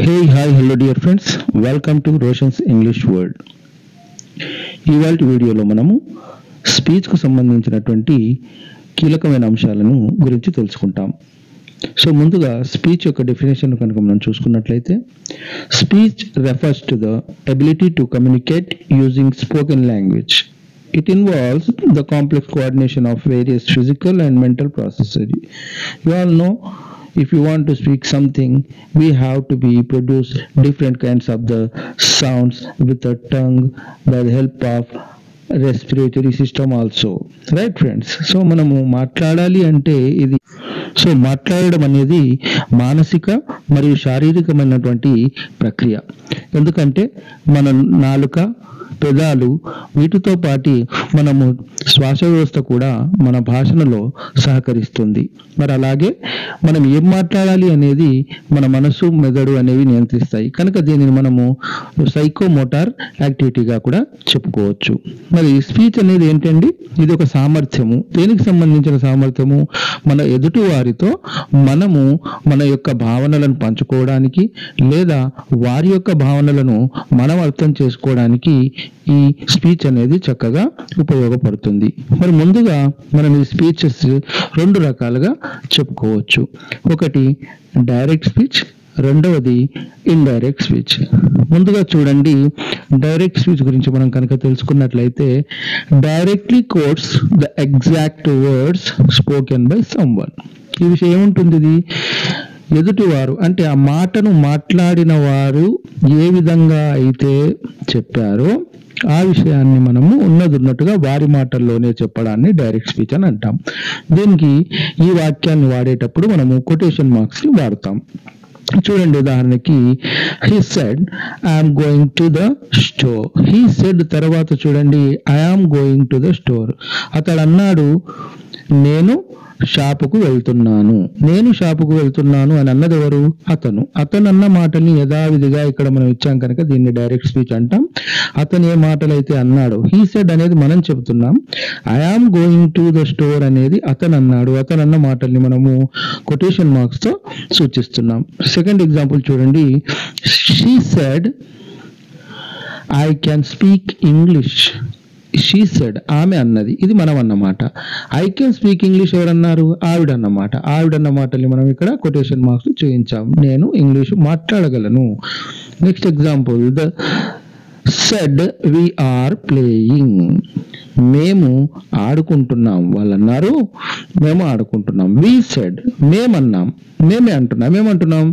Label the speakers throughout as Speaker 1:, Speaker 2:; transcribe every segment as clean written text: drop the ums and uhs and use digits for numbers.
Speaker 1: Hey, hi, hello dear friends. Welcome to Roshan's English World. ఇవాల్టి వీడియోలో మనము స్పీచ్కు సంబంధించినటువంటి కీలకమైన అంశాలను గురించి తెలుసుకుంటాం. సో ముందుగా స్పీచ్ యొక్క డెఫినేషన్ కనుక మనం చూసుకున్నట్లయితే speech refers to the ability to communicate using spoken language. It involves the complex coordination of various physical and mental processes. You all know, if you want to speak something, we have to produce different kinds of the sounds with the tongue by the help of respiratory system also, right friends? So మనము మాట్లాడాలి అంటే ఇది మాట్లాడడం అనేది మానసిక మరియు శారీరకమైనటువంటి ప్రక్రియ. ఎందుకంటే మన నాలుక, పెదాలు వీటితో పాటు మనము శ్వాస వ్యవస్థ కూడా మన భాషలో సహకరిస్తుంది. మరి అలాగే మనం ఏం మాట్లాడాలి అనేది మన మనసు, మెదడు అనేవి నియంత్రిస్తాయి. కనుక దీనిని మనము సైకోమోటార్ యాక్టివిటీగా కూడా చెప్పుకోవచ్చు. మరి స్పీచ్ అనేది ఏంటండి? ఇది ఒక సామర్థ్యము. దేనికి సంబంధించిన సామర్థ్యము? మన ఎదుటి వారితో మనము మన యొక్క భావనలను పంచుకోవడానికి లేదా వారి యొక్క భావనలను మనం అర్థం చేసుకోవడానికి ఈ స్పీచ్ అనేది చక్కగా ఉపయోగపడుతుంది. మరి ముందుగా మనం ఈ స్పీచెస్ రెండు రకాలుగా చెప్పుకోవచ్చు. ఒకటి డైరెక్ట్ స్పీచ్, రెండవది ఇండైరెక్ట్ స్పీచ్. ముందుగా చూడండి, డైరెక్ట్ స్పీచ్ గురించి మనం కనుక తెలుసుకున్నట్లయితే directly quotes the exact words spoken by someone. ఈ విషయం ఏముంటుంది? ఇది ఎదుటివారు అంటే ఆ మాటను మాట్లాడిన వారు ఏ విధంగా అయితే చెప్పారో ఆ విషయాన్ని మనము ఉన్నట్టుగా వారి మాటల్లోనే చెప్పడాన్ని డైరెక్ట్ స్పీచ్ అని అంటాం. దీనికి ఈ వాక్యాన్ని వాడేటప్పుడు మనము కొటేషన్ మార్క్స్ ని వాడతాం. చూడండి, ఉదాహరణకి he said I am going to the store. he said తర్వాత చూడండి I am going to the store. అతడు అన్నాడు నేను షాపుకు వెళ్తున్నాను. నేను షాపుకు వెళ్తున్నాను అని అన్నది ఎవరు? అతను. అతను అన్న మాటల్ని యథావిధిగా ఇక్కడ మనం ఇచ్చాం కనుక దీన్ని డైరెక్ట్ స్పీచ్ అంటాం. అతను ఏ మాటలు అయితే అన్నాడో, he said అనేది మనం చెబుతున్నాం. I am going to the store అనేది అతను అన్నాడు. అతను అన్న మాటల్ని మనము కొటేషన్ మార్క్స్ తో సూచిస్తున్నాం. సెకండ్ ఎగ్జాంపుల్ చూడండి, she said I can speak English. She said ఆమె అన్నది, ఇది మనం అన్నమాట. ఐ కెన్ స్పీక్ ఇంగ్లీష్ ఎవరన్నారు? ఆవిడ అన్నమాట. ఆవిడన్న మాటల్ని మనం ఇక్కడ కొటేషన్ మార్క్స్ చూపించాం. నేను ఇంగ్లీష్ మాట్లాడగలను. Next example, the said we are playing. మేము ఆడుకుంటున్నాం. వాళ్ళు అన్నారు మేము ఆడుకుంటున్నాం. We said మేమన్నాం. మేమే అంటున్నాం. ఏమంటున్నాం?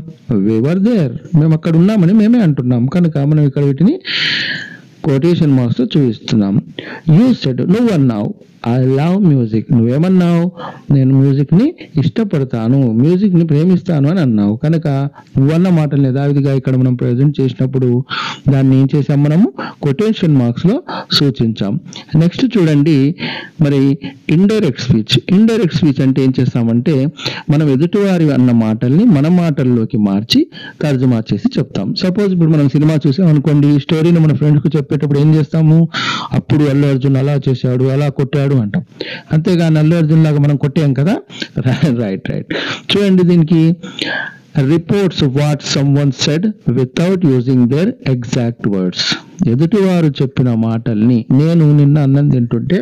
Speaker 1: వి వర్ దేర్. మేము అక్కడ ఉన్నామని మేమే అంటున్నాం. కనుక మనం ఇక్కడ వీటిని కొటేషన్ మార్క్స్ తో చూపిస్తున్నాం. యూ సెడ్ నువ్వు అన్నావు ఐ లవ్ మ్యూజిక్. నువ్వేమన్నావు? నేను మ్యూజిక్ ని ఇష్టపడతాను, మ్యూజిక్ ని ప్రేమిస్తాను అని అన్నావు. కనుక నువ్వన్న మాటలు యథావిధిగా ఇక్కడ మనం ప్రజెంట్ చేసినప్పుడు దాన్ని ఏం చేసాం? మనము కొటేషన్ మార్క్స్ లో సూచించాం. నెక్స్ట్ చూడండి, మరి ఇండైరెక్ట్ స్పీచ్. ఇండైరెక్ట్ స్పీచ్ అంటే ఏం చేస్తామంటే మనం ఎదుటివారి అన్న మాటల్ని మన మాటల్లోకి మార్చి తర్జుమా చేసి చెప్తాం. సపోజ్ ఇప్పుడు మనం సినిమా చూసాం అనుకోండి, ఈ స్టోరీని మన ఫ్రెండ్స్ కు చెప్పేటప్పుడు ఏం చేస్తాము? అప్పుడు అల్లు అర్జున్ అలా చేశాడు, అలా కొట్టాడు అంటాం. అంతేగాని అల్లు అర్జున్ లాగా మనం కొట్టాం కదా. రైట్. చూడండి, దీనికి reports what someone said without using there exact words. ఎదుటివారు చెప్పిన మాటల్ని, నేను నిన్న అన్నం తింటుంటే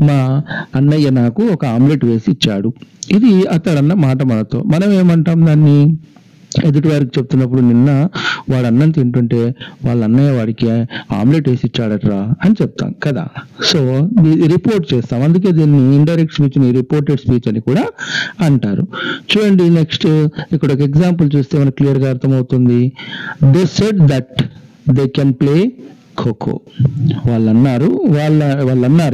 Speaker 1: మా అన్నయ్య నాకు ఒక ఆమ్లెట్ వేసి ఇచ్చాడు. ఇది అతడన్న మాట మనతో. మనం ఏమంటాం దాన్ని? ఎదుటి వారికి చెప్తున్నప్పుడు నిన్న వాడు అన్నం తింటుంటే వాళ్ళ అన్నయ్య వాడికి ఆమ్లెట్ వేసి ఇచ్చాడట్రా అని చెప్తాం కదా. సో రిపోర్ట్ చేస్తాం. అందుకే దీన్ని ఇండైరెక్ట్ స్పీచ్ ని రిపోర్టెడ్ స్పీచ్ అని కూడా అంటారు. చూడండి, నెక్స్ట్ ఇక్కడ ఒక ఎగ్జాంపుల్ చూస్తే మనకు క్లియర్ గా అర్థమవుతుంది. They said that they can play kho kho. వాళ్ళన్నారు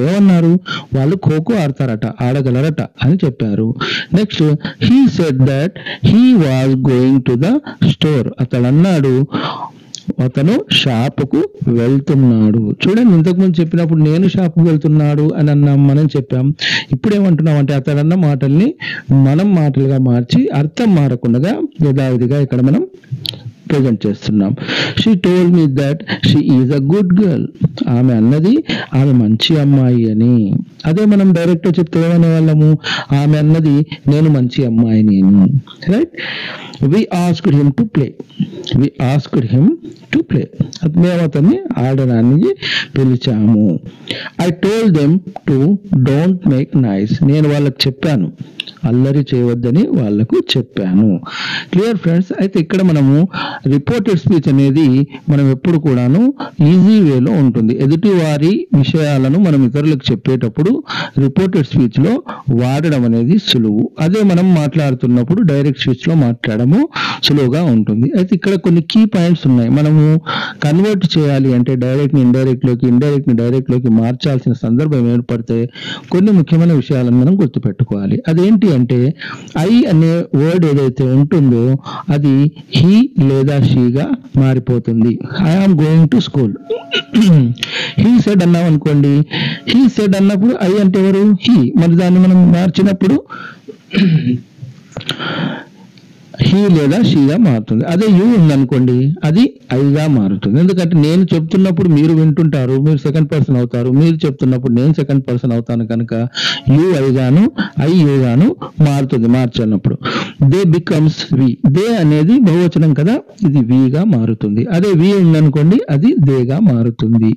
Speaker 1: ఏమన్నారు? వాళ్ళు ఖోఖో ఆడగలరట అని చెప్పారు. Next he said that he was going to the store. అతడు అన్నాడు అతను షాపుకు వెళ్తున్నాడు. చూడండి, ఇంతకుముందు చెప్పినప్పుడు నేను షాపుకు వెళ్తున్నాడు అని అన్నాం, మనం చెప్పాం. ఇప్పుడు ఏమంటున్నాం అంటే అతడన్న మాటల్ని మనం మాటలుగా మార్చి అర్థం మారకుండా యథావిధిగా ఇక్కడ మనం ప్రజెంట్ చేస్తున్నాం. She told me that she is a good girl. ఆమె అన్నది ఆమె మంచి అమ్మాయి అని. అదే మనం డైరెక్ట్గా చెప్తే ఏమనే వాళ్ళము, ఆమె అన్నది నేను మంచి అమ్మాయిని అని. Right? We asked him to play. We asked him to play. మేము అతన్ని ఆడడానికి పిలిచాము. I told them to don't make noise. నేను వాళ్ళకి చెప్పాను, అల్లరి చేయవద్దని వాళ్లకు చెప్పాను. Clear friends? అయితే ఇక్కడ మనము రిపోర్టెడ్ స్పీచ్ అనేది మనం ఎప్పుడు కూడాను ఈజీ వేలో ఉంటుంది. ఎదుటి వారి విషయాలను మనం ఇతరులకు చెప్పేటప్పుడు రిపోర్టెడ్ స్పీచ్ లో వాడడం అనేది సులువు. అదే మనం మాట్లాడుతున్నప్పుడు డైరెక్ట్ స్పీచ్ లో మాట్లాడము సులువుగా ఉంటుంది. అయితే ఇక్కడ కొన్ని కీ పాయింట్స్ ఉన్నాయి. మనము కన్వర్ట్ చేయాలి అంటే డైరెక్ట్ ని ఇండైరెక్ట్ లోకి, ఇండైరెక్ట్ ని డైరెక్ట్ లోకి మార్చాల్సిన సందర్భం ఏర్పడితే కొన్ని ముఖ్యమైన విషయాలను మనం గుర్తుపెట్టుకోవాలి. అదేంటి అంటే ఐ అనే వర్డ్ ఏదైతే ఉంటుందో అది హీ లేదా షీగా మారిపోతుంది. I am going to school. He said అన్నాం అనుకోండి, హీ సెడ్ అన్నప్పుడు ఐ అంటే ఎవరు? హీ. మరి దాన్ని మనం మార్చినప్పుడు హీ లేదా షీగా మారుతుంది. అదే యూ ఉందనుకోండి, అది ఐగా మారుతుంది. ఎందుకంటే నేను చెప్తున్నప్పుడు మీరు వింటుంటారు, మీరు సెకండ్ పర్సన్ అవుతారు. మీరు చెప్తున్నప్పుడు నేను సెకండ్ పర్సన్ అవుతాను కనుక యూ ఐగాను, ఐ యూగాను మారుతుంది మార్చినప్పుడు. They becomes we. దే అనేది బహువచనం కదా, ఇది విగా మారుతుంది. అదే వి ఉందనుకోండి, అది దేగా మారుతుంది.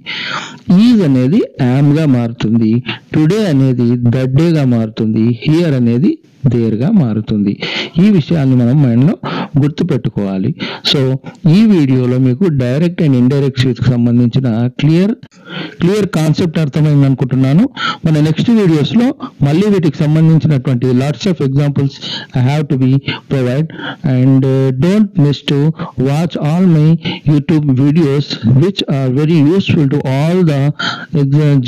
Speaker 1: ఈజ్ అనేది యామ్ గా మారుతుంది. టుడే అనేది దట్ డేగా మారుతుంది. హియర్ అనేది దేర్గా మారుతుంది. ఈ విషయాన్ని మనం మైండ్లో గుర్తుపెట్టుకోవాలి. సో ఈ వీడియోలో మీకు డైరెక్ట్ అండ్ ఇండైరెక్ట్ స్పీచ్ కి సంబంధించిన క్లియర్ కాన్సెప్ట్ అర్థమైంది అనుకుంటున్నాను. మన నెక్స్ట్ వీడియోస్ లో మళ్ళీ వీటికి సంబంధించినటువంటి lots of examples I have to be provide. And don't miss to watch all my YouTube videos which are very useful to all the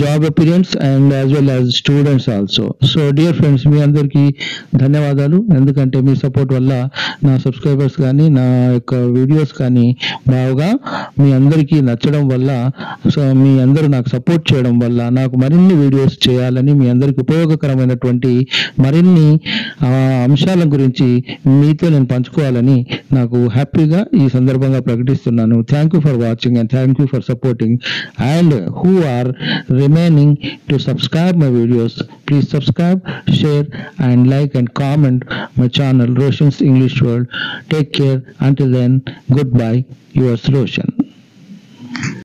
Speaker 1: job aspirants and as well as students also. So dear friends, మీ అందరికీ ధన్యవాదాలు. ఎందుకంటే మీ support వల్ల నా subscribers కానీ నా యొక్క videos కానీ బాగా మీ అందరికీ నచ్చడం వల్ల, సో మీ అందరూ నాకు సపోర్ట్ చేయడం వల్ల నాకు మరిన్ని వీడియోస్ చేయాలని, మీ అందరికి ఉపయోగకరమైనటువంటి మరిన్ని అంశాల గురించి మీతో నేను పంచుకోవాలని నాకు హ్యాపీగా ఈ సందర్భంగా ప్రకటిస్తున్నాను. Thank you for watching and thank you for supporting. And who are remaining to subscribe my videos, please subscribe, share and like and comment my channel Roshan's English World. Take care. Until then, goodbye. Yours Roshan.